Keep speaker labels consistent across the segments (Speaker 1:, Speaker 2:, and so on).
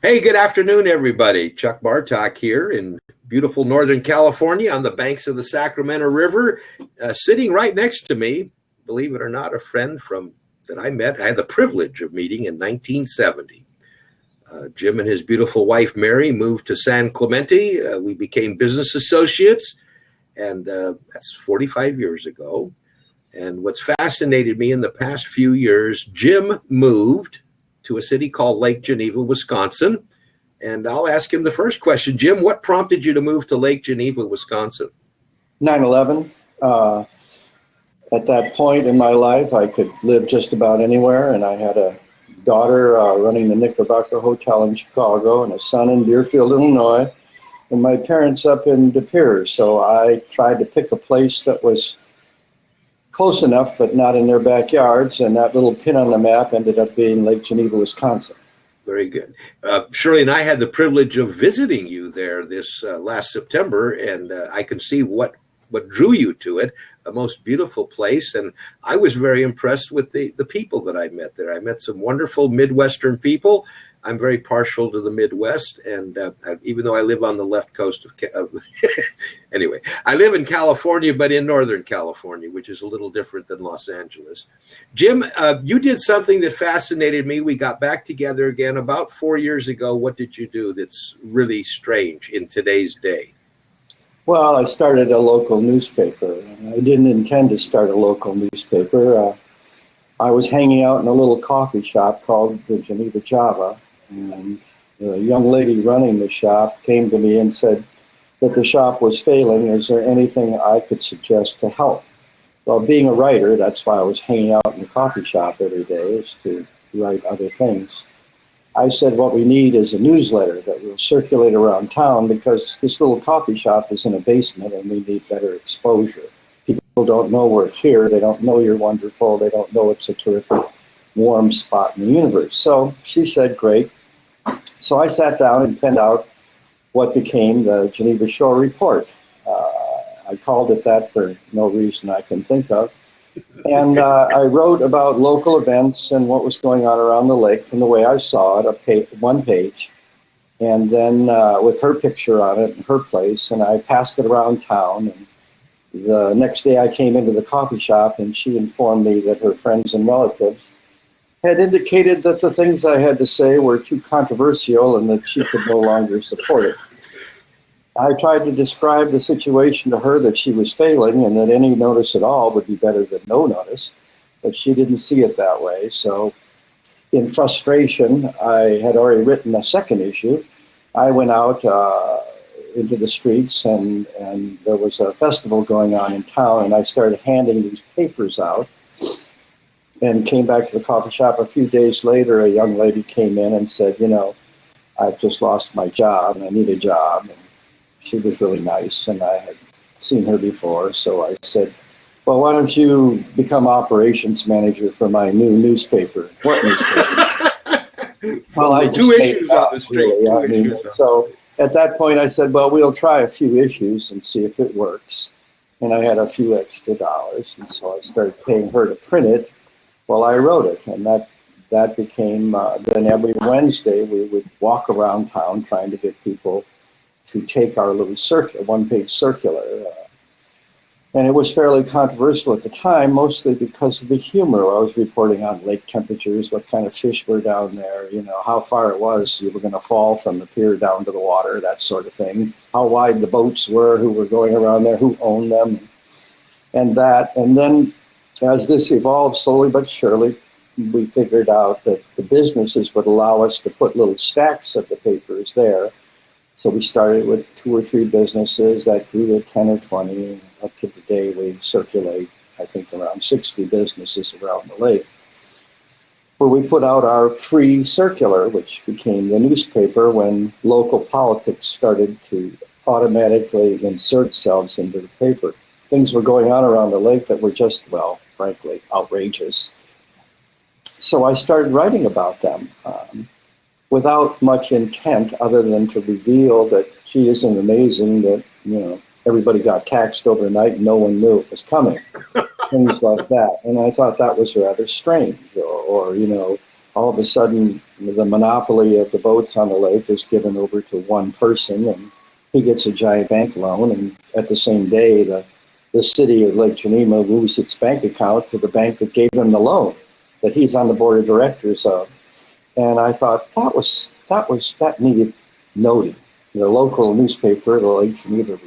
Speaker 1: Hey, good afternoon, everybody. Chuck Bartok here in beautiful Northern California on the banks of the Sacramento River. Sitting right next to me, believe it or not, a friend that I met. I had the privilege of meeting in 1970. Jim and his beautiful wife, Mary, moved to San Clemente. We became business associates, and that's 45 years ago. And what's fascinated me in the past few years, Jim moved to a city called Lake Geneva, Wisconsin. And I'll ask him the first question. Jim, what prompted you to move to Lake Geneva, Wisconsin?
Speaker 2: 9/11. At that point in my life, I could live just about anywhere, and I had a daughter running the Knickerbocker Hotel in Chicago and a son in Deerfield, Illinois, and my parents up in De Pere. So I tried to pick a place that was close enough, but not in their backyards, and that little pin on the map ended up being Lake Geneva, Wisconsin.
Speaker 1: Very good. Shirley and I had the privilege of visiting you there this last September, and I can see what drew you to it, a most beautiful place. And I was very impressed with the people that I met there. I met some wonderful Midwestern people. I'm very partial to the Midwest, and even though I live on the left coast of anyway, I live in California, but in Northern California, which is a little different than Los Angeles. Jim, you did something that fascinated me. We got back together again about 4 years ago. What did you do that's really strange in today's day?
Speaker 2: Well, I started a local newspaper. I didn't intend to start a local newspaper. I was hanging out in a little coffee shop called the Geneva Java, and the young lady running the shop came to me and said that the shop was failing. Is there anything I could suggest to help? Well, being a writer, that's why I was hanging out in the coffee shop every day, is to write other things. I said what we need is a newsletter that will circulate around town, because this little coffee shop is in a basement and we need better exposure. People don't know we're here. They don't know you're wonderful. They don't know it's a terrific, warm spot in the universe. So she said, great. So I sat down and penned out what became the Geneva Shore Report. I called it that for no reason I can think of. And I wrote about local events and what was going on around the lake and the way I saw it, one page, and then with her picture on it and her place, and I passed it around town. And the next day I came into the coffee shop, and she informed me that her friends and relatives had indicated that the things I had to say were too controversial and that she could no longer support it. I tried to describe the situation to her, that she was failing and that any notice at all would be better than no notice, but she didn't see it that way. So in frustration, I had already written a second issue. I went out into the streets, and there was a festival going on in town, and I started handing these papers out, and came back to the coffee shop. A few days later, a young lady came in and said, I've just lost my job and I need a job. And she was really nice, and I had seen her before. So I said, well, why don't you become operations manager for my new newspaper? What newspaper? Well, I
Speaker 1: two issues on the street.
Speaker 2: Really. So at that point I said, well, we'll try a few issues and see if it works. And I had a few extra dollars, and so I started paying her to print it while I wrote it. And that became, then every Wednesday we would walk around town trying to get people to take our little one-page circular. And it was fairly controversial at the time, mostly because of the humor. I was reporting on lake temperatures, what kind of fish were down there, how far it was you were going to fall from the pier down to the water, that sort of thing, how wide the boats were, who were going around there, who owned them, and that. And then as this evolved slowly but surely, we figured out that the businesses would allow us to put little stacks of the papers there. So we started with 2 or 3 businesses, that grew to 10 or 20, and up to today we circulate, I think, around 60 businesses around the lake, where we put out our free circular, which became the newspaper when local politics started to automatically insert themselves into the paper. Things were going on around the lake that were just, well, frankly, outrageous. So I started writing about them. Without much intent other than to reveal that, gee, isn't it amazing that, everybody got taxed overnight and no one knew it was coming. Things like that. And I thought that was rather strange. Or all of a sudden the monopoly of the boats on the lake is given over to one person, and he gets a giant bank loan, and at the same day the city of Lake Geneva moves its bank account to the bank that gave him the loan that he's on the board of directors of. And I thought that needed noting. The local newspaper, the Lake Geneva,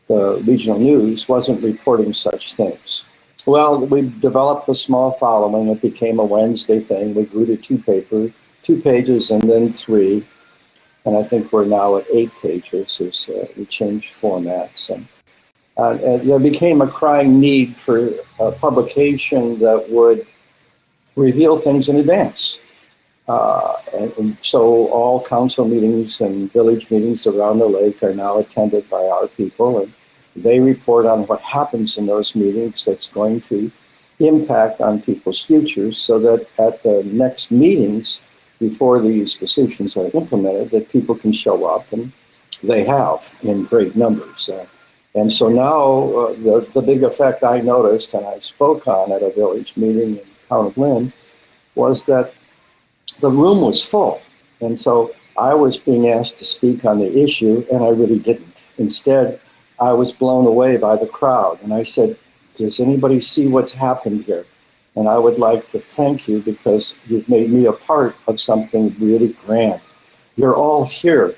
Speaker 2: the regional news, wasn't reporting such things. Well, we developed a small following. It became a Wednesday thing. We grew to two pages, and then 3. And I think we're now at 8 pages as we changed formats. And there became a crying need for a publication that would reveal things in advance. And so all council meetings and village meetings around the lake are now attended by our people, and they report on what happens in those meetings that's going to impact on people's futures, so that at the next meetings, before these decisions are implemented, that people can show up, and they have in great numbers. And so now the big effect I noticed, and I spoke on at a village meeting in town of Lynn, was that the room was full. And so I was being asked to speak on the issue, and I really didn't. Instead, I was blown away by the crowd. And I said, does anybody see what's happened here? And I would like to thank you because you've made me a part of something really grand. You're all here,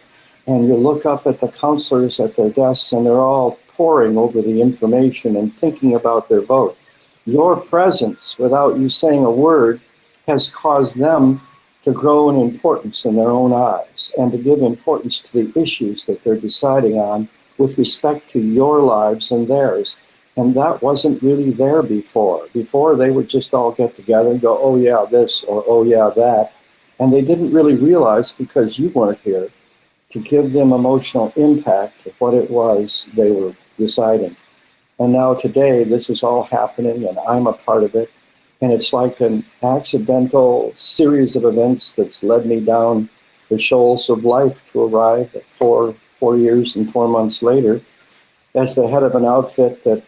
Speaker 2: and you look up at the counselors at their desks, and they're all poring over the information and thinking about their vote. Your presence, without you saying a word, has caused them to grow in importance in their own eyes and to give importance to the issues that they're deciding on with respect to your lives and theirs. And that wasn't really there before. Before, they would just all get together and go, oh yeah, this, or oh yeah, that. And they didn't really realize, because you weren't here, to give them emotional impact of what it was they were deciding. And now today, this is all happening, and I'm a part of it. And it's like an accidental series of events that's led me down the shoals of life to arrive at 4 years and 4 months later as the head of an outfit that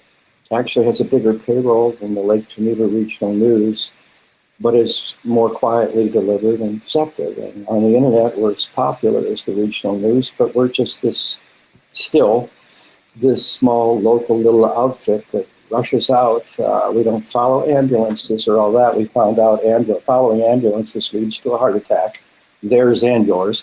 Speaker 2: actually has a bigger payroll than the Lake Geneva Regional News, but is more quietly delivered and accepted. And on the internet, we're as popular as the regional news, but we're just this small local little outfit that rushes out. We don't follow ambulances or all that. We found out following ambulances leads to a heart attack, theirs and yours,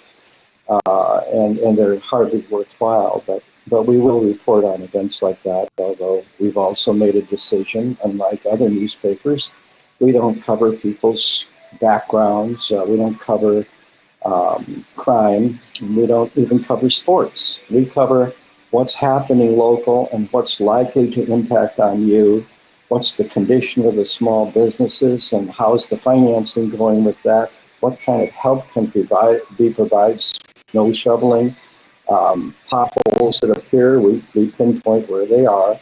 Speaker 2: and they're hardly worthwhile. But we will report on events like that, although we've also made a decision, unlike other newspapers, we don't cover people's backgrounds, we don't cover crime, we don't even cover sports. We cover what's happening local and what's likely to impact on you, what's the condition of the small businesses and how's the financing going with that, what kind of help can be provided, snow shoveling, potholes that appear, we pinpoint where they are,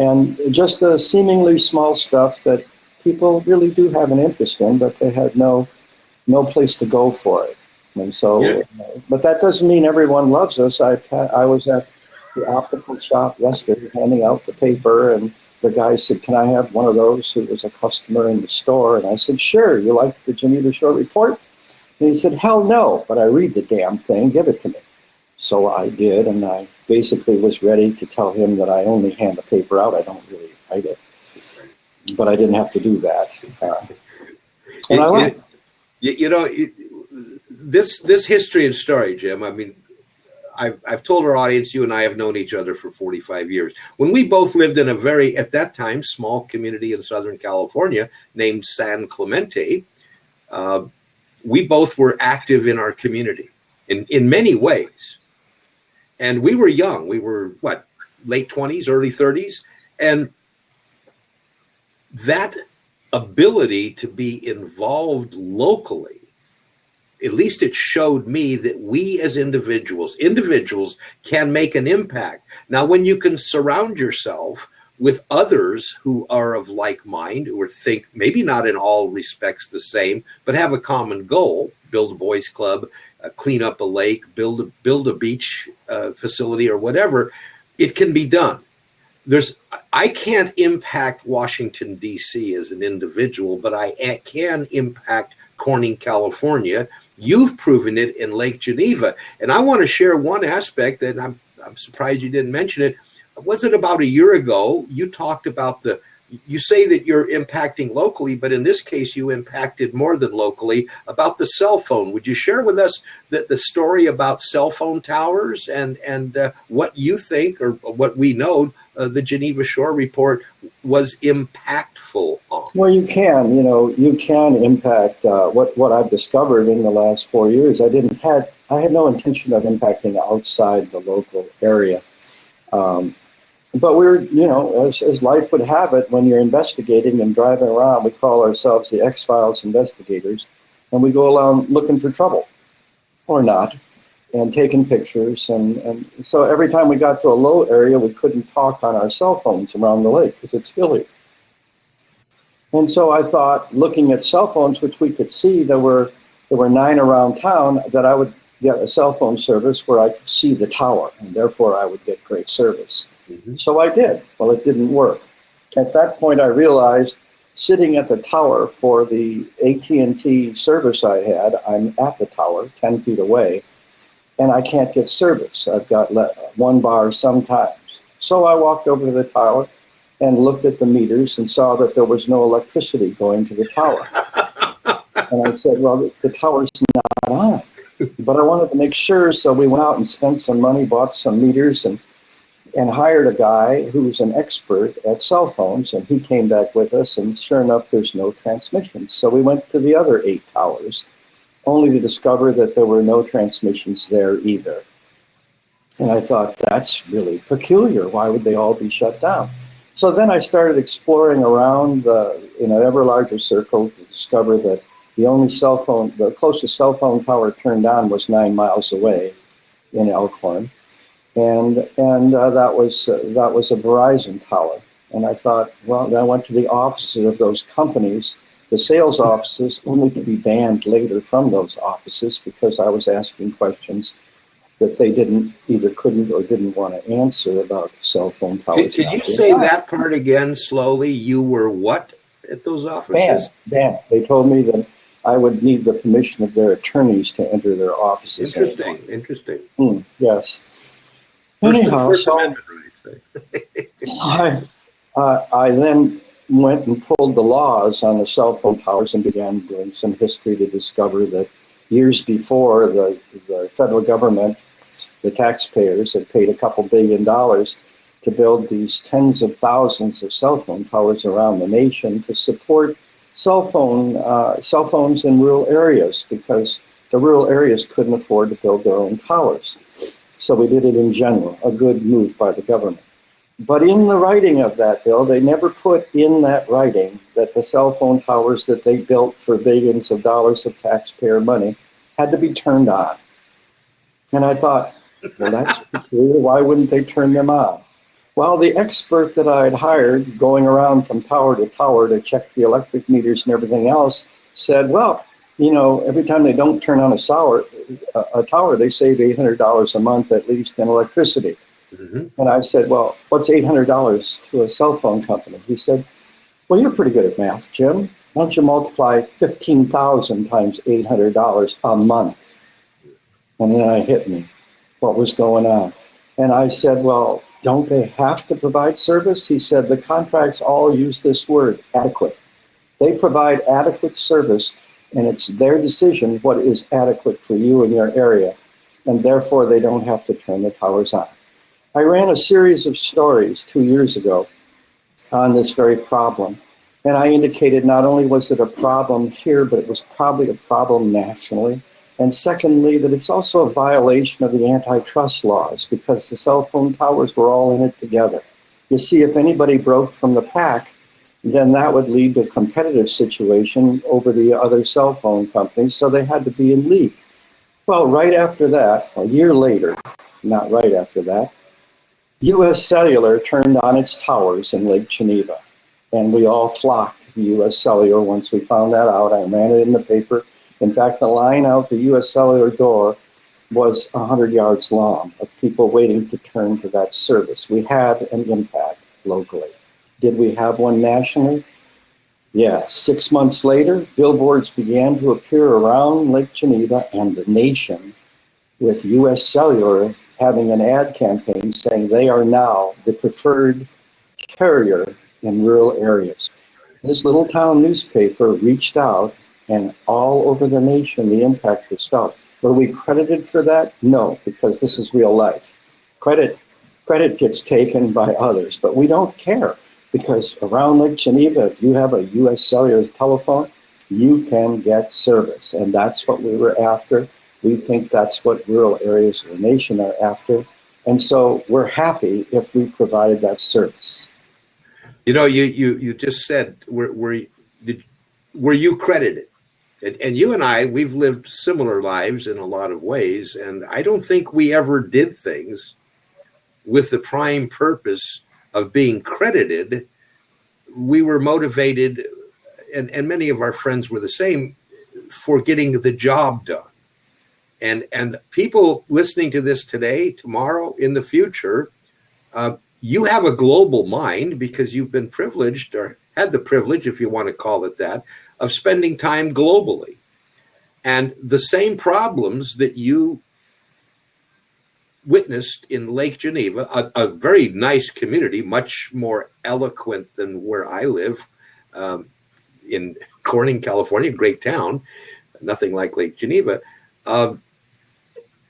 Speaker 2: and just the seemingly small stuff that people really do have an interest in, but they had no place to go for it. And so, yeah. But that doesn't mean everyone loves us. I was at the optical shop yesterday handing out the paper, and the guy said, can I have one of those? Who was a customer in the store. And I said, sure, you like the Geneva Short Report? And he said, hell no, but I read the damn thing, give it to me. So I did, and I basically was ready to tell him that I only hand the paper out, I don't really write it. But I didn't have to do that. And I like it.
Speaker 1: This history and story, Jim, I mean, I've told our audience, you and I have known each other for 45 years. When we both lived in a very, at that time, small community in Southern California named San Clemente, we both were active in our community in many ways. And we were young. We were, late 20s, early 30s. And that ability to be involved locally, at least it showed me that we as individuals can make an impact. Now, when you can surround yourself with others who are of like mind, or think maybe not in all respects the same, but have a common goal, build a boys club, clean up a lake, build a beach facility or whatever, it can be done. I can't impact Washington, D.C. as an individual, but I can impact Corning, California. You've proven it in Lake Geneva. And I want to share one aspect, and I'm surprised you didn't mention it. Was it about a year ago, you talked about you say that you're impacting locally, but in this case, you impacted more than locally, about the cell phone. Would you share with us the story about cell phone towers and what you think, or what we know, the Geneva Shore Report was impactful on?
Speaker 2: Well, you can impact what I've discovered in the last 4 years. I had no intention of impacting outside the local area. But we're, as life would have it, when you're investigating and driving around, we call ourselves the X-Files investigators, and we go around looking for trouble, or not, and taking pictures. And so every time we got to a low area, we couldn't talk on our cell phones around the lake because it's hilly. And so I thought, looking at cell phones, which we could see, there were 9 around town, that I would get a cell phone service where I could see the tower, and therefore I would get great service. Mm-hmm. So I did. Well, it didn't work. At that point, I realized, sitting at the tower for the AT&T service I had, I'm at the tower, 10 feet away, and I can't get service. I've got 1 bar sometimes. So I walked over to the tower and looked at the meters and saw that there was no electricity going to the tower. And I said, well, the tower's not on. But I wanted to make sure, so we went out and spent some money, bought some meters, and hired a guy who's an expert at cell phones, and he came back with us, and sure enough, there's no transmissions. So we went to the other 8 towers, only to discover that there were no transmissions there either. And I thought, that's really peculiar. Why would they all be shut down? So then I started exploring around in an ever larger circle to discover that the closest cell phone tower turned on was 9 miles away in Elkhorn. And that was a Verizon tower. And I thought, well, then I went to the offices of those companies, the sales offices, only to be banned later from those offices because I was asking questions that they either couldn't or didn't want to answer about cell phone towers.
Speaker 1: Could you say that part again slowly? You were what at those offices?
Speaker 2: Banned. They told me that I would need the permission of their attorneys to enter their offices.
Speaker 1: Interesting.
Speaker 2: Yes.
Speaker 1: First Amendment
Speaker 2: rights. I then went and pulled the laws on the cell phone towers and began doing some history to discover that years before, the federal government, the taxpayers, had paid a couple $2 billion to build these tens of thousands of cell phone towers around the nation to support cell phones in rural areas, because the rural areas couldn't afford to build their own towers. So we did it in general, a good move by the government. But in the writing of that bill, they never put in that writing that the cell phone towers that they built for billions of dollars of taxpayer money had to be turned on. And I thought, well, that's peculiar. Why wouldn't they turn them on? Well, the expert that I had hired, going around from tower to tower to check the electric meters and everything else, said, well, every time they don't turn on a tower, they save $800 a month at least in electricity. Mm-hmm. And I said, well, what's $800 to a cell phone company? He said, well, you're pretty good at math, Jim. Why don't you multiply 15,000 times $800 a month? And then it hit me what was going on. And I said, well, don't they have to provide service? He said, the contracts all use this word, adequate. They provide adequate service, and it's their decision what is adequate for you in your area, and therefore they don't have to turn the towers on. I ran a series of stories 2 years ago on this very problem, and I indicated not only was it a problem here, but it was probably a problem nationally, and secondly, that it's also a violation of the antitrust laws, because the cell phone towers were all in it together. You see, if anybody broke from the pack, then that would lead to a competitive situation over the other cell phone companies, so they had to be in league. Well, right after that, a year later, not right after that, U.S. Cellular turned on its towers in Lake Geneva, and we all flocked to U.S. Cellular once we found that out. I ran it in the paper. In fact, the line out the U.S. Cellular door was 100 yards long of people waiting to turn to that service. We had an impact. locally. Did we have one nationally? Yeah. 6 months later, billboards began to appear around Lake Geneva and the nation, with U.S. Cellular having an ad campaign saying they are now the preferred carrier in rural areas. This little town newspaper reached out, and all over the nation, the impact was felt. Were we credited for that? No, because this is real life. Credit gets taken by others, but we don't care, because around Lake Geneva, if you have a U.S. Cellular telephone, you can get service, and that's what we were after. We think that's what rural areas of the nation are after, and so we're happy if we provided that service.
Speaker 1: You know, you just said, were you credited? And you and I, we've lived similar lives in a lot of ways, and I don't think we ever did things with the prime purpose of being credited. We were motivated, and many of our friends were the same, for getting the job done. And people listening to this today, tomorrow, in the future, you have a global mind because you've been privileged, or had the privilege, if you want to call it that, of spending time globally. And the same problems that you witnessed in Lake Geneva, a very nice community, much more eloquent than where I live, in Corning, California, great town, nothing like Lake Geneva.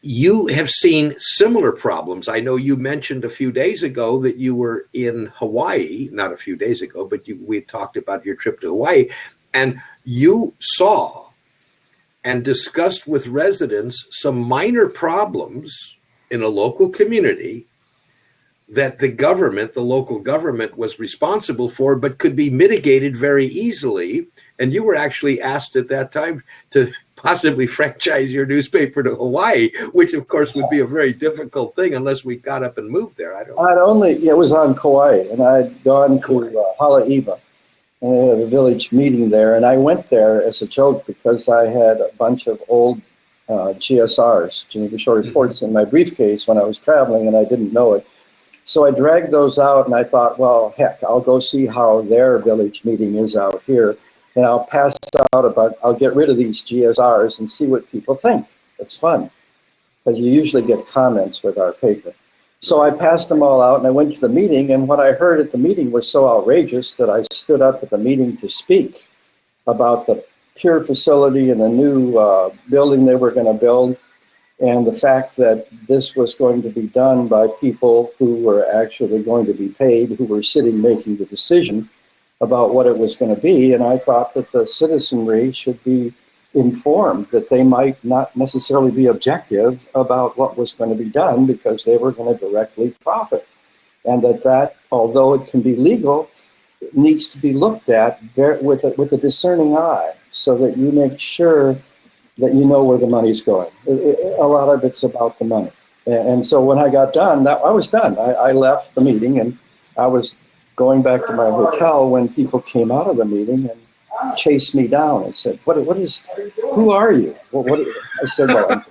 Speaker 1: You have seen similar problems. I know you mentioned a few days ago that you were in Hawaii, not a few days ago, but we talked about your trip to Hawaii, and you saw and discussed with residents some minor problems in a local community that the local government was responsible for, but could be mitigated very easily. And you were actually asked at that time to possibly franchise your newspaper to Hawaii, which of course would be a very difficult thing unless we got up and moved there. It
Speaker 2: was on Kauai, and I'd gone to Haleiwa, and they had a village meeting there, and I went there as a joke because I had a bunch of old GSRs, Geneva Short Reports, in my briefcase when I was traveling, and I didn't know it. So I dragged those out, and I thought, well, heck, I'll go see how their village meeting is out here, and I'll I'll get rid of these GSRs and see what people think. It's fun, because you usually get comments with our paper. So I passed them all out, and I went to the meeting, and what I heard at the meeting was so outrageous that I stood up at the meeting to speak about the Pure facility and the new building they were going to build, and the fact that this was going to be done by people who were actually going to be paid, who were sitting making the decision about what it was going to be. And I thought that the citizenry should be informed that they might not necessarily be objective about what was going to be done because they were going to directly profit. And that although it can be legal, it needs to be looked at with a discerning eye so that you make sure that you know where the money's going. A lot of it's about the money. And so when I got done, I was done. I left the meeting, and I was going back to my hotel when people came out of the meeting and chased me down and said, who are you? I said, well,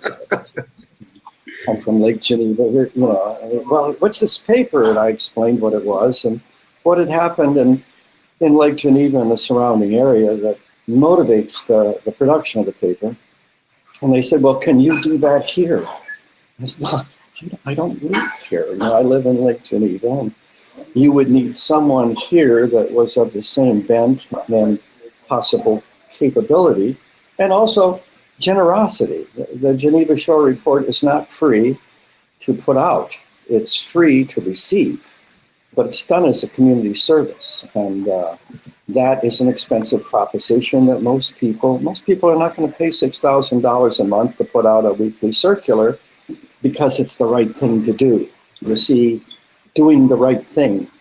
Speaker 2: I'm from Lake Geneva. Well, what's this paper? And I explained what it was and what had happened in Lake Geneva and the surrounding area that motivates the production of the paper. And they said, well, can you do that here? I said, well, I don't live here. I live in Lake Geneva, and you would need someone here that was of the same bent and possible capability, and also generosity. The Geneva Shore Report is not free to put out. It's free to receive, but it's done as a community service. And that is an expensive proposition that most people are not going to pay $6,000 a month to put out a weekly circular because it's the right thing to do. You see, doing the right thing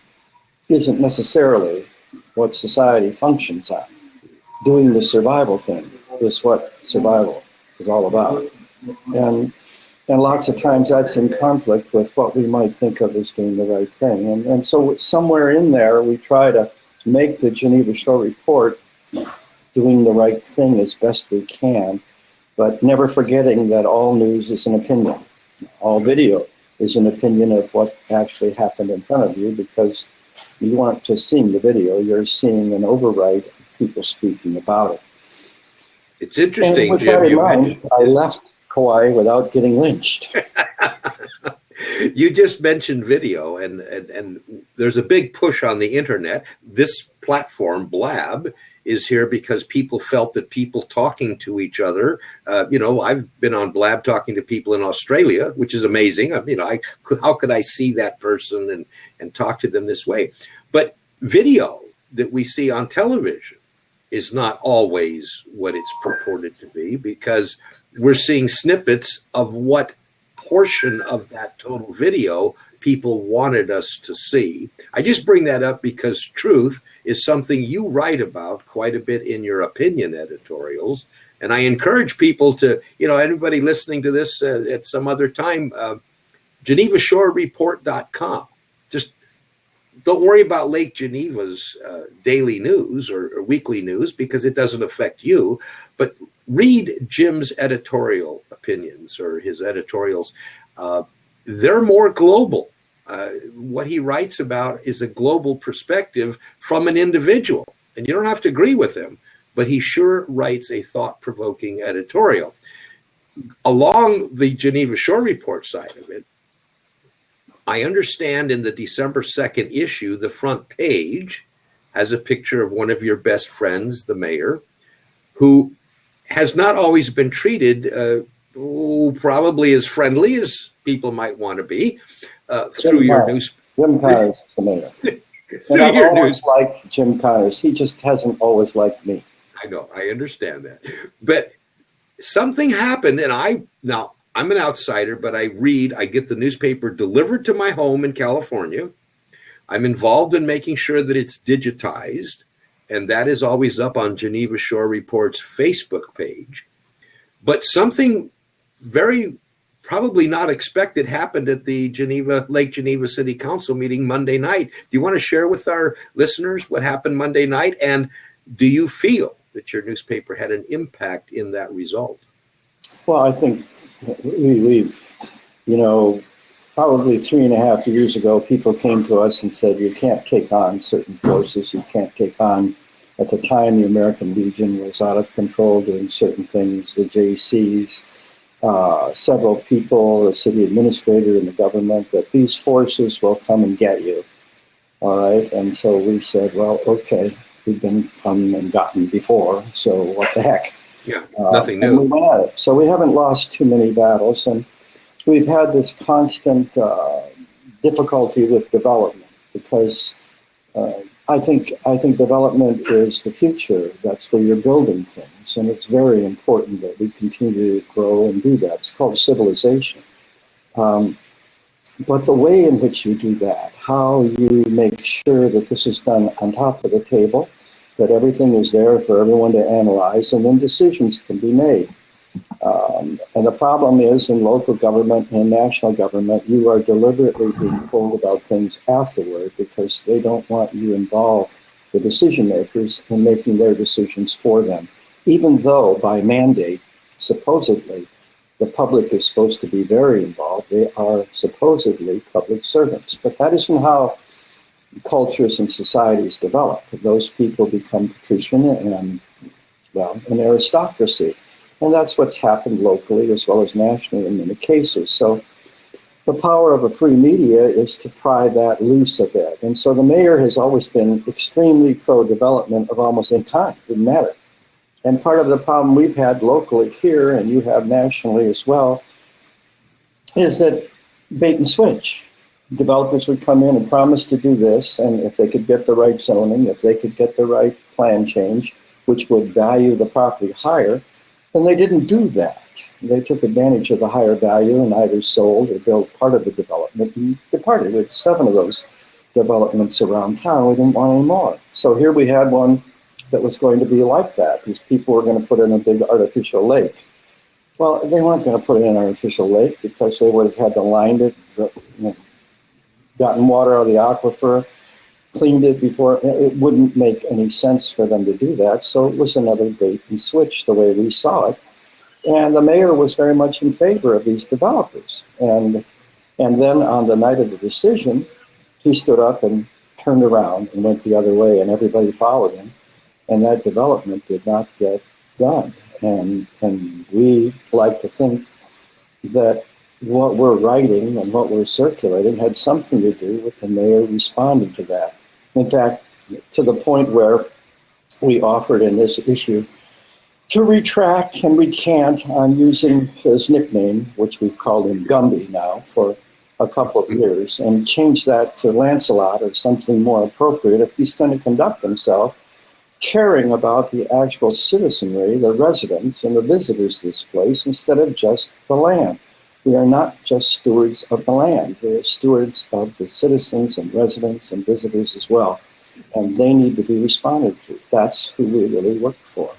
Speaker 2: isn't necessarily what society functions on. Doing the survival thing is what survival is all about. And lots of times that's in conflict with what we might think of as doing the right thing. And so somewhere in there, we try to make the Geneva Shore Report doing the right thing as best we can, but never forgetting that all news is an opinion. All video is an opinion of what actually happened in front of you, because You aren't just seeing the video, you're seeing an overwrite of people speaking about it.
Speaker 1: It's interesting,
Speaker 2: and with
Speaker 1: Jim.
Speaker 2: That in mind, I left Kauai without getting lynched.
Speaker 1: You just mentioned video, and there's a big push on the internet. This platform, Blab, is here because people felt that people talking to each other, I've been on Blab talking to people in Australia, which is amazing. How could I see that person and talk to them this way? But video that we see on television is not always what it's purported to be, because we're seeing snippets of what portion of that total video people wanted us to see. I just bring that up because truth is something you write about quite a bit in your opinion editorials. And I encourage people to, anybody listening to this at some other time, GenevaShoreReport.com. Just don't worry about Lake Geneva's daily news or weekly news, because it doesn't affect you. But read Jim's editorial opinions or his editorials. They're more global. What he writes about is a global perspective from an individual. And you don't have to agree with him, but he sure writes a thought-provoking editorial. Along the Geneva Shore Report side of it, I understand in the December 2nd issue, the front page has a picture of one of your best friends, the mayor, who has not always been treated probably as friendly as people might want to be through your news.
Speaker 2: Jim Connors is the mayor. And I've always liked Jim Connors. He just hasn't always liked me.
Speaker 1: I know. I understand that. But something happened, and I'm an outsider, but I get the newspaper delivered to my home in California. I'm involved in making sure that it's digitized, and that is always up on Geneva Shore Report's Facebook page. But something very probably not expected happened at the Lake Geneva City Council meeting Monday night. Do you want to share with our listeners what happened Monday night? And do you feel that your newspaper had an impact in that result?
Speaker 2: Well, I think we've, probably 3.5 years ago, people came to us and said, you can't take on certain forces. You can't take on, at the time, the American Legion was out of control doing certain things, the JCs, several people, the city administrator and the government, that these forces will come and get you. All right. And so we said, well, okay, we've been come and gotten before, so what the heck?
Speaker 1: Yeah, nothing new.
Speaker 2: And we went at it. So we haven't lost too many battles, and we've had this constant difficulty with development, because I think development is the future. That's where you're building things, and it's very important that we continue to grow and do that. It's called civilization. But the way in which you do that, how you make sure that this is done on top of the table, that everything is there for everyone to analyze, and then decisions can be made. And the problem is, in local government and national government, you are deliberately being told about things afterward because they don't want you involved, the decision makers, in making their decisions for them. Even though, by mandate, supposedly, the public is supposed to be very involved. They are supposedly public servants. But that isn't how cultures and societies develop. Those people become patrician and, an aristocracy. And that's what's happened locally as well as nationally in many cases. So the power of a free media is to pry that loose a bit. And so the mayor has always been extremely pro-development of almost any kind. It didn't matter. And part of the problem we've had locally here, and you have nationally as well, is that bait and switch. Developers would come in and promise to do this, and if they could get the right zoning, if they could get the right plan change, which would value the property higher, then they didn't do that. They took advantage of the higher value and either sold or built part of the development and departed. With 7 of those developments around town, we didn't want any more. So here we had one that was going to be like that. These people were going to put in a big artificial lake. Well, they weren't going to put in an artificial lake because they would have had to line it, gotten water out of the aquifer, cleaned it before. It wouldn't make any sense for them to do that. So it was another bait and switch the way we saw it. And the mayor was very much in favor of these developers. And then on the night of the decision, he stood up and turned around and went the other way, and everybody followed him, and that development did not get done. And we like to think that what we're writing and what we're circulating had something to do with the mayor responding to that. In fact, to the point where we offered in this issue to retract and recant on using his nickname, which we've called him Gumby now for a couple of years, and change that to Lancelot or something more appropriate if he's going to conduct himself caring about the actual citizenry, the residents and the visitors of this place instead of just the land. We are not just stewards of the land. We are stewards of the citizens and residents and visitors as well. And they need to be responded to. That's who we really work for.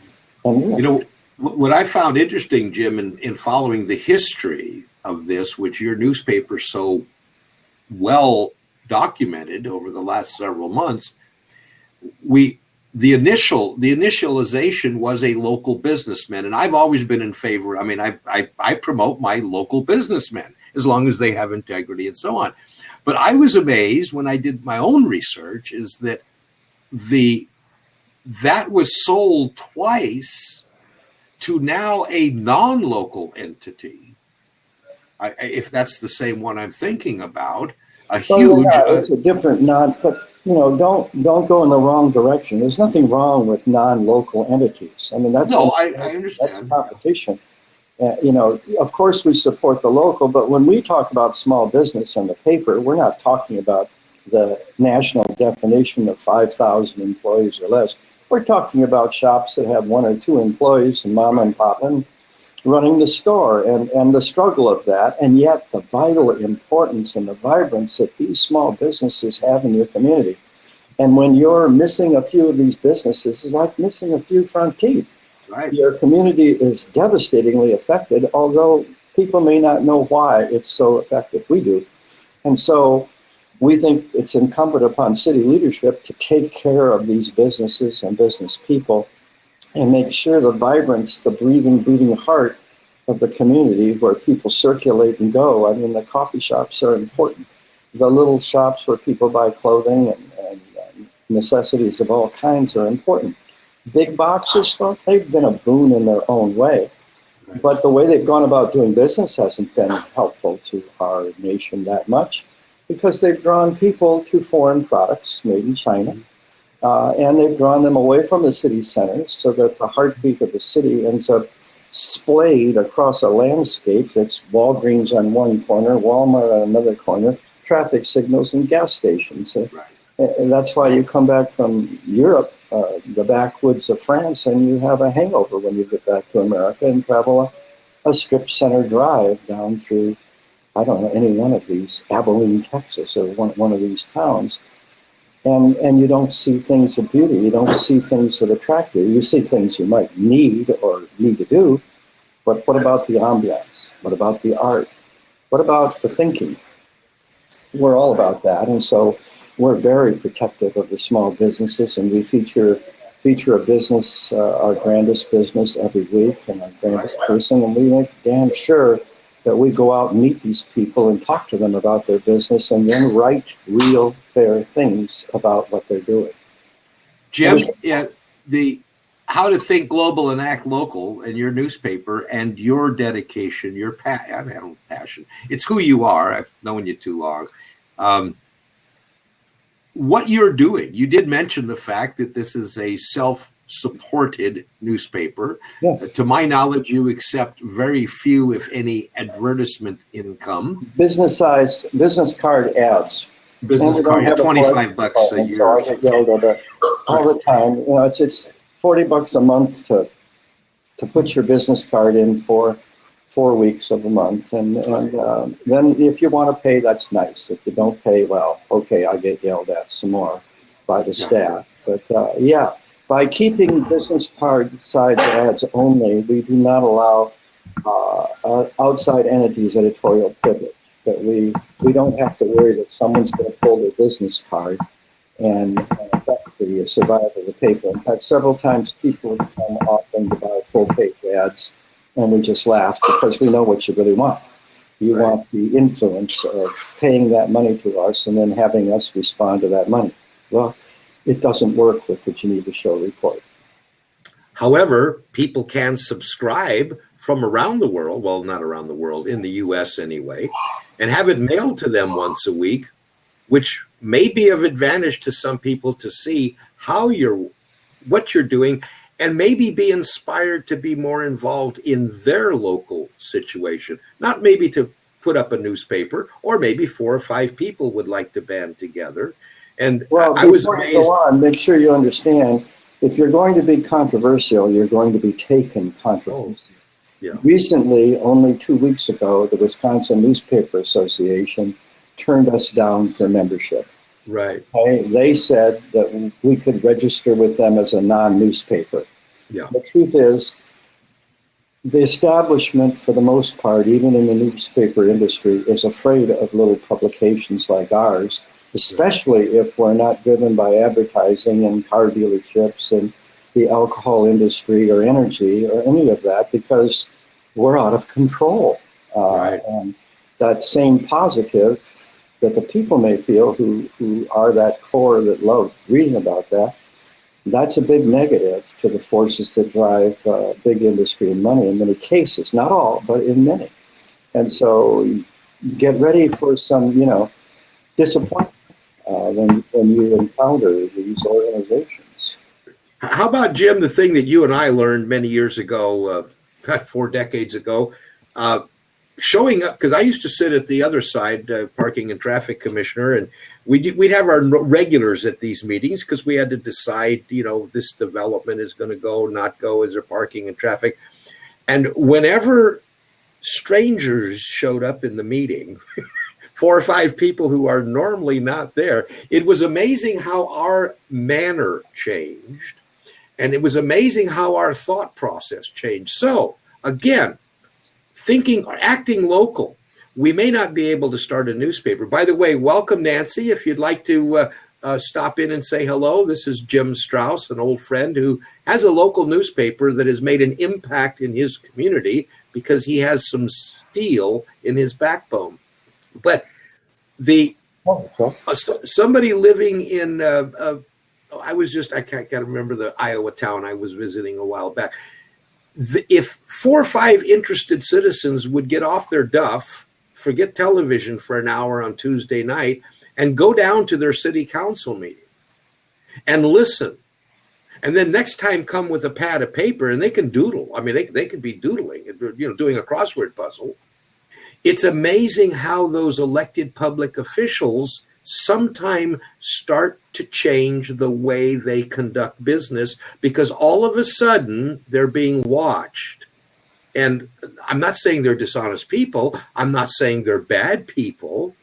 Speaker 2: And,
Speaker 1: you know, what I found interesting, Jim, in following the history of this, which your newspaper so well documented over the last several months, the initialization was a local businessman, and I've always been in favor. I mean, I promote my local businessmen as long as they have integrity and so on. But I was amazed when I did my own research is that that was sold twice to now a non-local entity. If that's the same one I'm thinking about,
Speaker 2: it's a different but don't go in the wrong direction. There's nothing wrong with non-local entities. I mean,
Speaker 1: I understand.
Speaker 2: That's competition. Of course we support the local, but when we talk about small business in the paper, we're not talking about the national definition of 5,000 employees or less. We're talking about shops that have 1 or 2 employees and mom and pop and running the store and the struggle of that, and yet the vital importance and the vibrance that these small businesses have in your community. And when you're missing a few of these businesses, it's like missing a few front teeth.
Speaker 1: Right.
Speaker 2: Your community is devastatingly affected, although people may not know why it's so affected. We do. And so we think it's incumbent upon city leadership to take care of these businesses and business people and make sure the vibrance, the breathing, beating heart of the community where people circulate and go. I mean, the coffee shops are important. The little shops where people buy clothing and necessities of all kinds are important. Big boxes, well, they've been a boon in their own way. But the way they've gone about doing business hasn't been helpful to our nation that much because they've drawn people to foreign products made in China. And they've drawn them away from the city centers so that the heartbeat of the city ends up splayed across a landscape that's Walgreens on one corner, Walmart on another corner, traffic signals and gas stations. And that's why you come back from Europe, the backwoods of France, and you have a hangover when you get back to America and travel a strip center drive down through, I don't know, any one of these, Abilene, Texas, or one of these towns. And you don't see things of beauty. You don't see things that attract you. You see things you might need to do, but what about the ambiance? What about the art? What about the thinking? We're all about that, and so we're very protective of the small businesses, and we feature a business, our grandest business every week, and our grandest person, and we make damn sure that we go out and meet these people and talk to them about their business and then write real, fair things about what they're doing.
Speaker 1: Jim, the How to Think Global and Act Local and your newspaper and your dedication, your passion, it's who you are. I've known you too long. What you're doing, you did mention the fact that this is a self-supported newspaper.
Speaker 2: Yes.
Speaker 1: To my knowledge, you accept very few, if any, advertisement income.
Speaker 2: Business card ads.
Speaker 1: Business card, $25 a year.
Speaker 2: So I get yelled at all the time. It's $40 a month to put your business card in for 4 weeks of the month, and then if you want to pay, that's nice. If you don't pay, well, okay, I get yelled at some more by the staff. But by keeping business card size ads only, we do not allow outside entities editorial privilege. That we don't have to worry that someone's going to pull their business card and affect the survival of the paper. In fact, several times people have come offering to buy full-page ads, and we just laugh because we know what you really want. You want the influence of paying that money to us and then having us respond to that money. Well, it doesn't work with the Geneva Show report.
Speaker 1: However, people can subscribe from around the world, well, not around the world, in the U.S. anyway, and have it mailed to them once a week, which may be of advantage to some people to see what you're doing, and maybe be inspired to be more involved in their local situation. Not maybe to put up a newspaper, or maybe 4 or 5 people would like to band together. And
Speaker 2: well,
Speaker 1: I was amazed.
Speaker 2: Go on, make sure you understand, if you're going to be controversial, you're going to be taken controversial.
Speaker 1: Oh, yeah.
Speaker 2: Recently, only 2 weeks ago, the Wisconsin Newspaper Association turned us down for membership.
Speaker 1: Right.
Speaker 2: Okay? They said that we could register with them as a non-newspaper.
Speaker 1: Yeah.
Speaker 2: The truth is, the establishment, for the most part, even in the newspaper industry, is afraid of little publications like ours, especially if we're not driven by advertising and car dealerships and the alcohol industry or energy or any of that, because we're out of control.
Speaker 1: Right.
Speaker 2: And that same positive that the people may feel who are that core that love reading about that, that's a big negative to the forces that drive big industry and money in many cases. Not all, but in many. And so get ready for some, disappointment when you encounter these organizations.
Speaker 1: How about, Jim, the thing that you and I learned many years ago, 4 decades ago, showing up, because I used to sit at the other side, parking and traffic commissioner, and we'd have our regulars at these meetings because we had to decide, this development is going to go, not go, is there parking and traffic. And whenever strangers showed up in the meeting, 4 or 5 people who are normally not there, it was amazing how our manner changed. And it was amazing how our thought process changed. So, again, thinking or acting local. We may not be able to start a newspaper. By the way, welcome, Nancy. If you'd like to stop in and say hello, this is James Strauss, an old friend who has a local newspaper that has made an impact in his community because he has some steel in his backbone. But somebody living in, I can't remember the Iowa town I was visiting a while back. If 4 or 5 interested citizens would get off their duff, forget television for an hour on Tuesday night, and go down to their city council meeting and listen, and then next time come with a pad of paper, and they can doodle. I mean, they could be doodling, doing a crossword puzzle. It's amazing how those elected public officials sometime start to change the way they conduct business, because all of a sudden they're being watched. And I'm not saying they're dishonest people. I'm not saying they're bad people.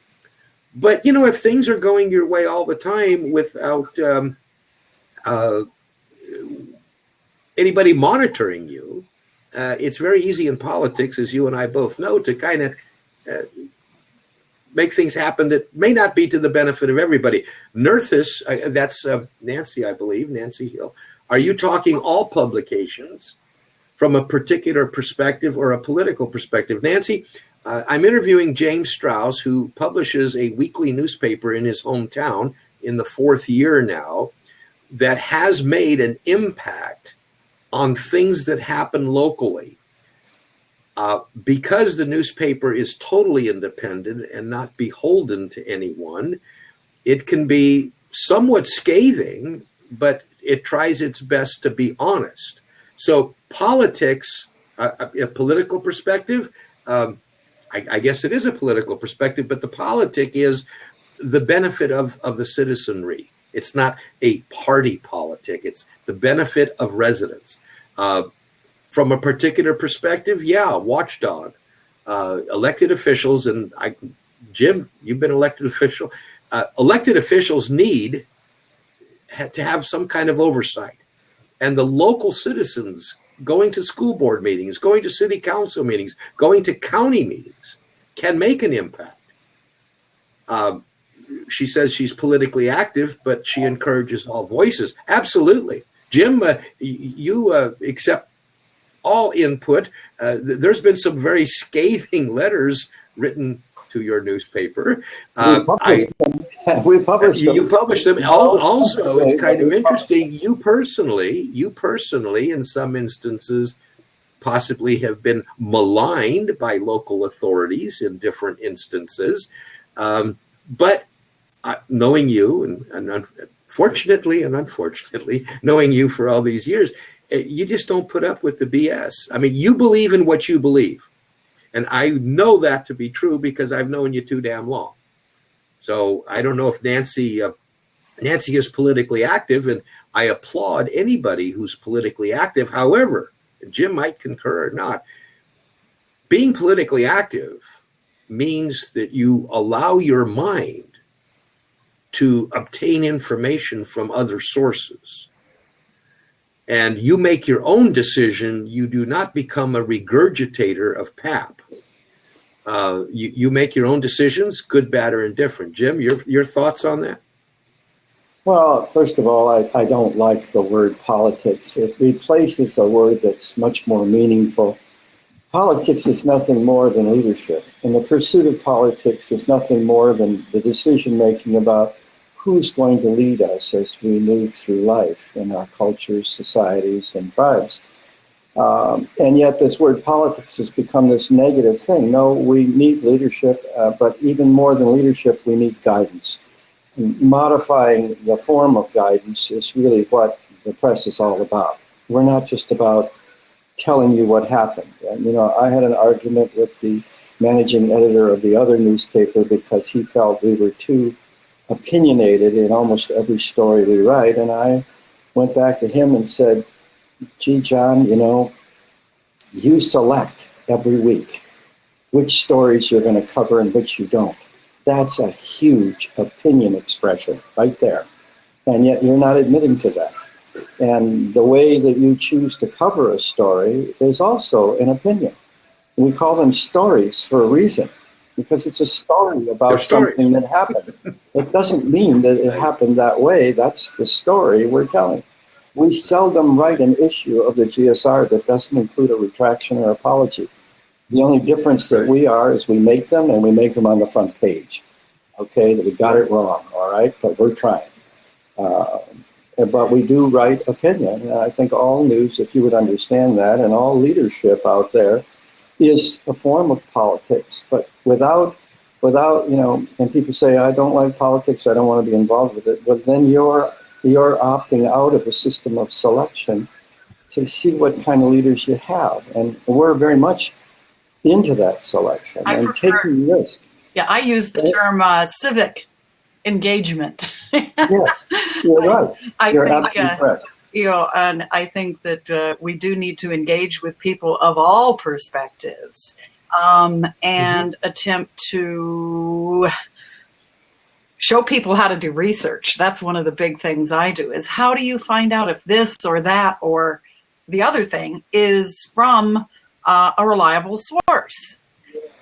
Speaker 1: But, if things are going your way all the time without anybody monitoring you, it's very easy in politics, as you and I both know, to kind of make things happen that may not be to the benefit of everybody. Nerthus, that's Nancy, I believe, Nancy Hill. Are you talking all publications from a particular perspective or a political perspective? Nancy, I'm interviewing James Strauss, who publishes a weekly newspaper in his hometown in the 4th year now that has made an impact on things that happen locally. Because the newspaper is totally independent and not beholden to anyone, it can be somewhat scathing, but it tries its best to be honest. So politics, a political perspective, I guess it is a political perspective, but the politic is the benefit of the citizenry. It's not a party politic. It's the benefit of residents. From a particular perspective, watchdog, elected officials, and Jim, you've been elected official. Elected officials need to have some kind of oversight, and the local citizens going to school board meetings, going to city council meetings, going to county meetings can make an impact. She says she's politically active, but she encourages all voices. Absolutely. Jim, you accept all input. There's been some very scathing letters written to your newspaper.
Speaker 2: We publish them. We publish them.
Speaker 1: You publish them. Also, it's kind of interesting. You personally, in some instances, possibly have been maligned by local authorities in different instances. But knowing you, and fortunately and unfortunately, knowing you for all these years, you just don't put up with the BS. I mean, you believe in what you believe. And I know that to be true because I've known you too damn long. So I don't know if Nancy is politically active, and I applaud anybody who's politically active. However, Jim might concur or not, being politically active means that you allow your mind to obtain information from other sources. And you make your own decision. You do not become a regurgitator of pap. You make your own decisions, good, bad, or indifferent. Jim, your thoughts on that?
Speaker 2: Well, first of all, I don't like the word politics. It replaces a word that's much more meaningful. Politics is nothing more than leadership. And the pursuit of politics is nothing more than the decision-making about who's going to lead us as we move through life in our cultures, societies, and tribes. And yet this word politics has become this negative thing. No, we need leadership, but even more than leadership, we need guidance. And modifying the form of guidance is really what the press is all about. We're not just about telling you what happened. And, I had an argument with the managing editor of the other newspaper because he felt we were too opinionated in almost every story we write. And I went back to him and said, gee, John, you select every week which stories you're going to cover and which you don't. That's a huge opinion expression right there. And yet you're not admitting to that. And the way that you choose to cover a story is also an opinion. We call them stories for a reason, because it's a story about something that happened. It doesn't mean that it happened that way. That's the story we're telling. We seldom write an issue of the GSR that doesn't include a retraction or apology. The only difference that we are is we make them, and we make them on the front page. Okay, that we got it wrong, all right, but we're trying. But we do write opinion. And I think all news, if you would understand that, and all leadership out there is a form of politics. But without, and people say, I don't like politics, I don't want to be involved with it. But then you're opting out of a system of selection to see what kind of leaders you have. And we're very much into that selection and taking risk.
Speaker 3: Yeah, I use the term civic engagement.
Speaker 2: Yes, you're right. You're absolutely correct.
Speaker 3: And I think that we do need to engage with people of all perspectives and attempt to show people how to do research. That's one of the big things I do, is how do you find out if this or that or the other thing is from a reliable source?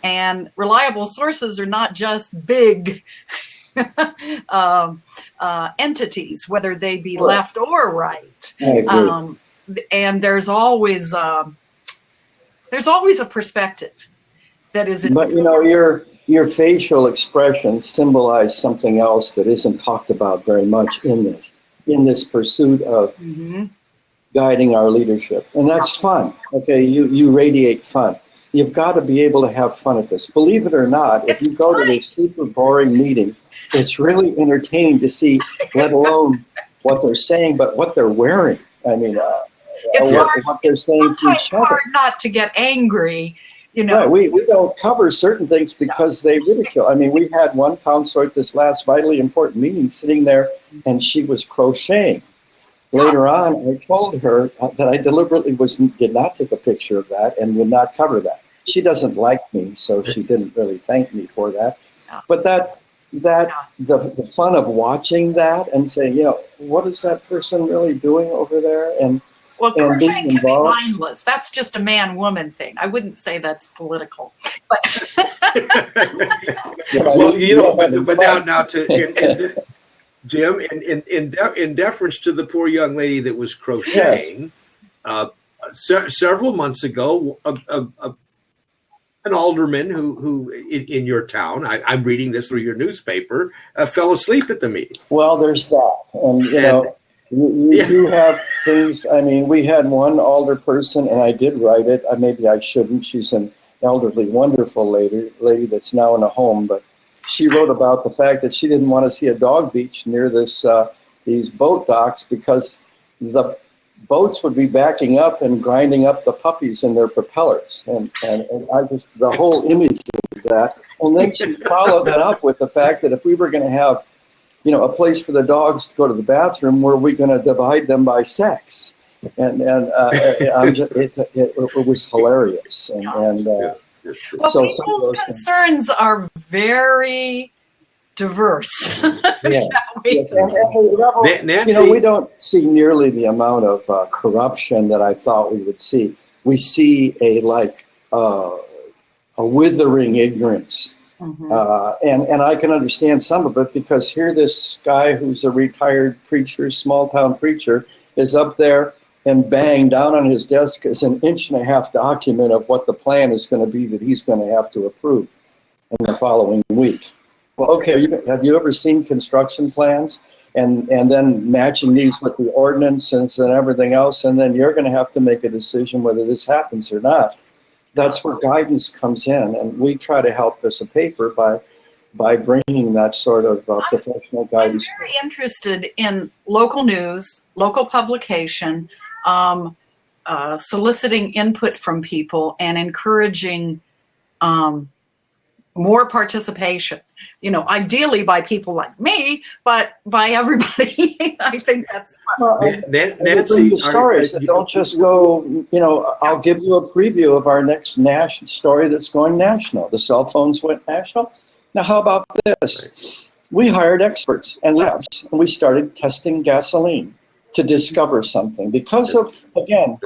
Speaker 3: And reliable sources are not just big entities, whether they be left or right. And there's always a perspective that is.
Speaker 2: But your facial expressions symbolize something else that isn't talked about very much in this pursuit of guiding our leadership, and that's fun. Okay, you radiate fun. You've got to be able to have fun at this. Believe it or not, if you go to this super boring meeting, it's really entertaining to see, let alone what they're saying, but what they're wearing. I mean, what they're saying to each other.
Speaker 3: It's hard not to get angry,
Speaker 2: Right, we don't cover certain things because they ridicule. I mean, we had one consort this last vitally important meeting sitting there, and she was crocheting. Later on, I told her that I deliberately did not take a picture of that and would not cover that. She doesn't like me, so she didn't really thank me for that. But the fun of watching that and saying, what is that person really doing over there?
Speaker 3: Well, crocheting can be mindless. That's just a man-woman thing. I wouldn't say that's political. But
Speaker 1: well, now to Jim, in deference to the poor young lady that was crocheting, several months ago, an alderman who in your town, I'm reading this through your newspaper, fell asleep at the meeting.
Speaker 2: Well, there's that. And, you know, you do have things. I mean, we had one alder person, and I did write it. Maybe I shouldn't. She's an elderly, wonderful lady that's now in a home, but she wrote about the fact that she didn't want to see a dog beach near these boat docks because the boats would be backing up and grinding up the puppies in their propellers. And I just, the whole image of that. And then she followed that up with the fact that if we were going to have, you know, a place for the dogs to go to the bathroom, were we going to divide them by sex? And it was hilarious.
Speaker 3: Well, people's concerns are very diverse.
Speaker 2: Yes. Nancy, we don't see nearly the amount of corruption that I thought we would see. We see a withering ignorance. Mm-hmm. And I can understand some of it because here this guy who's a retired preacher, small town preacher, is up there and bang, down on his desk is an 1.5 inch document of what the plan is going to be that he's going to have to approve in the following week. Well, okay, have you ever seen construction plans and then matching these with the ordinances and everything else, and then you're going to have to make a decision whether this happens or not. That's where guidance comes in, and we try to help as a paper by bringing that sort of professional guidance.
Speaker 3: I'm very interested in local news, local publication, soliciting input from people and encouraging more participation. You know, ideally by people like me, but by everybody. I think that's
Speaker 2: Nancy. Stories that don't just go. You know, I'll give you a preview of our next national story that's going national. The cell phones went national. Now, how about this? We hired experts and labs, and we started testing gasoline to discover something because of, again,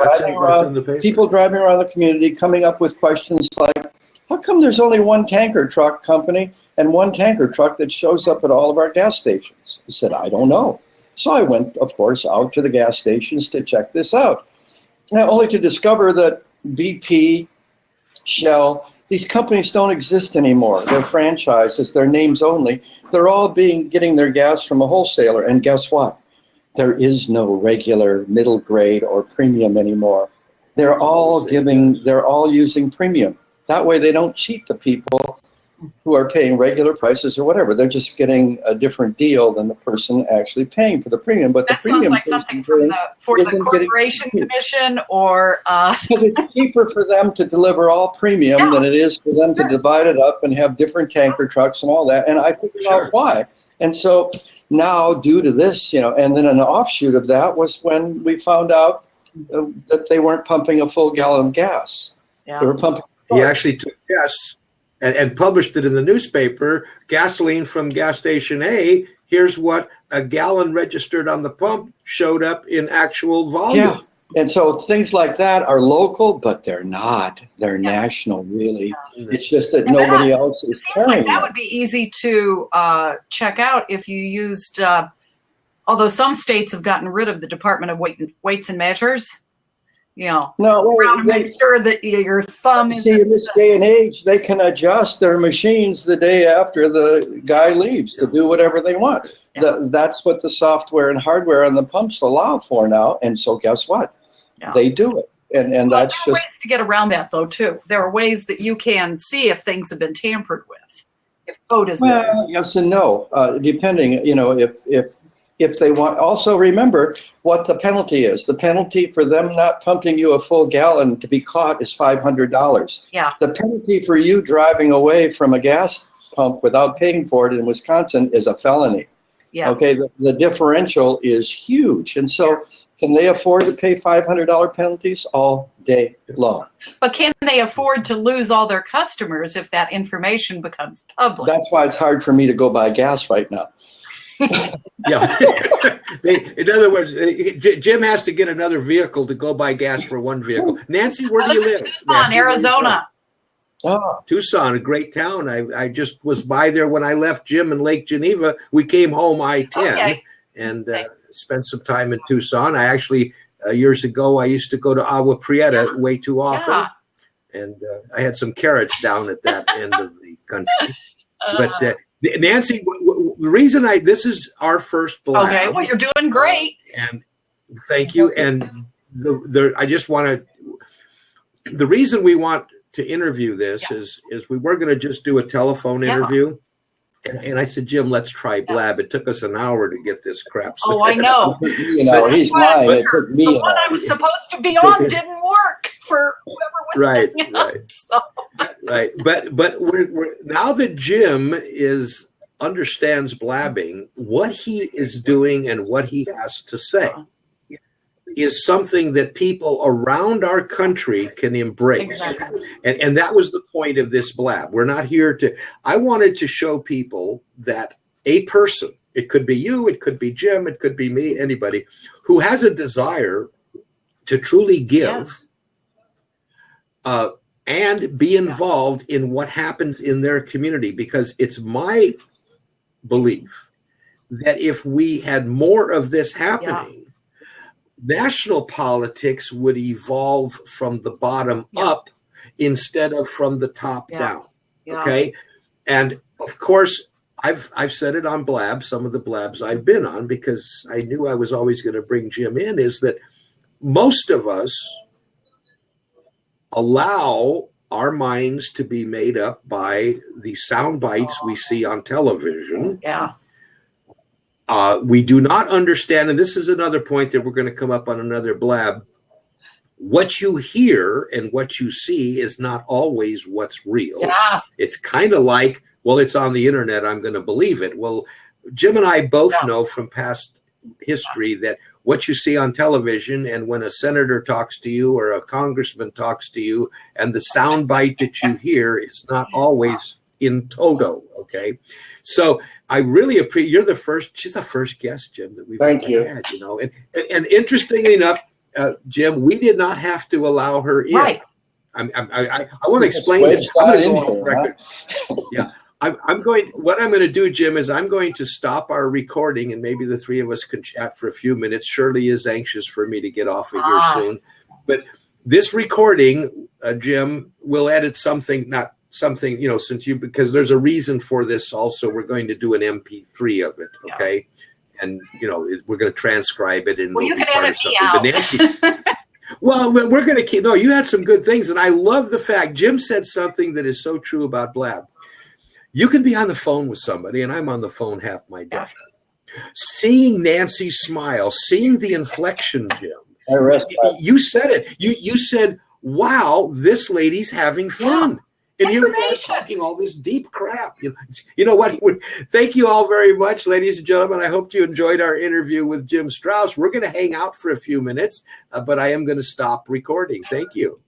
Speaker 2: people driving around the community coming up with questions like, how come there's only one tanker truck company and one tanker truck that shows up at all of our gas stations? I said, I don't know. So I went, of course, out to the gas stations to check this out, only to discover that BP, Shell, these companies don't exist anymore. They're franchises, they're names only. They're all getting their gas from a wholesaler. And guess what? There is no regular middle grade or premium anymore. They're all using premium. That way they don't cheat the people who are paying regular prices or whatever. They're just getting a different deal than the person actually paying for the premium. But
Speaker 3: that
Speaker 2: the premium
Speaker 3: sounds like something for the Corporation Commission or...
Speaker 2: Because it's cheaper for them to deliver all premium than it is for them to divide it up and have different tanker trucks and all that. And I figured out why. And so now, due to this, you know, and then an offshoot of that was when we found out that they weren't pumping a full gallon of gas.
Speaker 3: Yeah.
Speaker 2: They were pumping...
Speaker 1: He actually took tests and published it in the newspaper. Gasoline from gas station A, here's what a gallon registered on the pump showed up in actual volume.
Speaker 2: Yeah. And so things like that are local, but they're not. They're national, really. Yeah. It's just that nobody else is carrying
Speaker 3: that would be easy to check out if you used, although some states have gotten rid of the Department of Weights and Measures. You know, to make sure that your thumb is...
Speaker 2: See, in this day and age, they can adjust their machines the day after the guy leaves to do whatever they want. Yeah. That's what the software and hardware on the pumps allow for now. And so guess what? Yeah. They do it. And that's
Speaker 3: there are ways to get around that, though, too. There are ways that you can see if things have been tampered with. If code is...
Speaker 2: Well, yes and no. Depending, you know, if they want. Also remember what the penalty is. The penalty for them not pumping you a full gallon to be caught is $500.
Speaker 3: Yeah.
Speaker 2: The penalty for you driving away from a gas pump without paying for it in Wisconsin is a felony.
Speaker 3: Yeah.
Speaker 2: Okay. The differential is huge. And so can they afford to pay $500 penalties all day long?
Speaker 3: But can they afford to lose all their customers if that information becomes public?
Speaker 2: That's why it's hard for me to go buy gas right now.
Speaker 1: Yeah. In other words, Jim has to get another vehicle to go buy gas for one vehicle. Nancy, where do you live?
Speaker 3: Tucson, Arizona.
Speaker 2: Oh.
Speaker 1: Tucson, a great town. I just was by there when I left Jim in Lake Geneva. We came home I-10 and spent some time in Tucson. I actually, years ago, I used to go to Agua Prieta way too often. and I had some carrots down at that end of the country. But Nancy, the reason this is our first blab.
Speaker 3: Okay, well, you're doing great.
Speaker 1: And thank you. And I just want to, the reason we want to interview this is we were going to just do a telephone interview. And I said, Jim, let's try blab. It took us an hour to get this crap.
Speaker 3: Oh, I know.
Speaker 2: He's lying. It took me
Speaker 3: the one I was supposed to be on didn't work for whoever was
Speaker 1: right. So. Right. But we're now that Jim understands blabbing, what he is doing and what he has to say is something that people around our country can embrace.
Speaker 3: Exactly.
Speaker 1: And that was the point of this blab. We're not here I wanted to show people that a person, it could be you, it could be Jim, it could be me, anybody, who has a desire to truly give and be involved in what happens in their community, because it's my belief that if we had more of this happening, national politics would evolve from the bottom up instead of from the top down. Okay. And of course, I've said it on blab, some of the blabs I've been on, because I knew I was always going to bring Jim in, is that most of us allow our minds to be made up by the sound bites we see on television. We do not understand, and this is another point that we're going to come up on another blab. What you hear and what you see is not always what's real. It's kind of like, well, it's on the internet, I'm going to believe it. Well, Jim and I both know from past history that what you see on television, and when a senator talks to you or a congressman talks to you, and the sound bite that you hear is not always in toto. Okay. So I really appreciate, she's the first guest, Jim, that we've ever had, and interestingly enough, Jim, we did not have to allow her in. Right. I want to explain this. I'm going to go off record. What I'm going to do, Jim, is I'm going to stop our recording, and maybe the three of us can chat for a few minutes. Shirley is anxious for me to get off of here soon. But this recording, Jim, will edit something, not something, because there's a reason for this also. We're going to do an MP3 of it, okay? And, we're going to transcribe it, and
Speaker 3: you can edit me out.
Speaker 1: But Nancy, well, we're going to keep, you had some good things, and I love the fact, Jim said something that is so true about blab. You can be on the phone with somebody, and I'm on the phone half my day. Seeing Nancy smile, seeing the inflection, Jim. You said it. You said, wow, this lady's having fun. And here we are talking all this deep crap. You know what? Thank you all very much, ladies and gentlemen. I hope you enjoyed our interview with Jim Strauss. We're going to hang out for a few minutes, but I am going to stop recording. Thank you.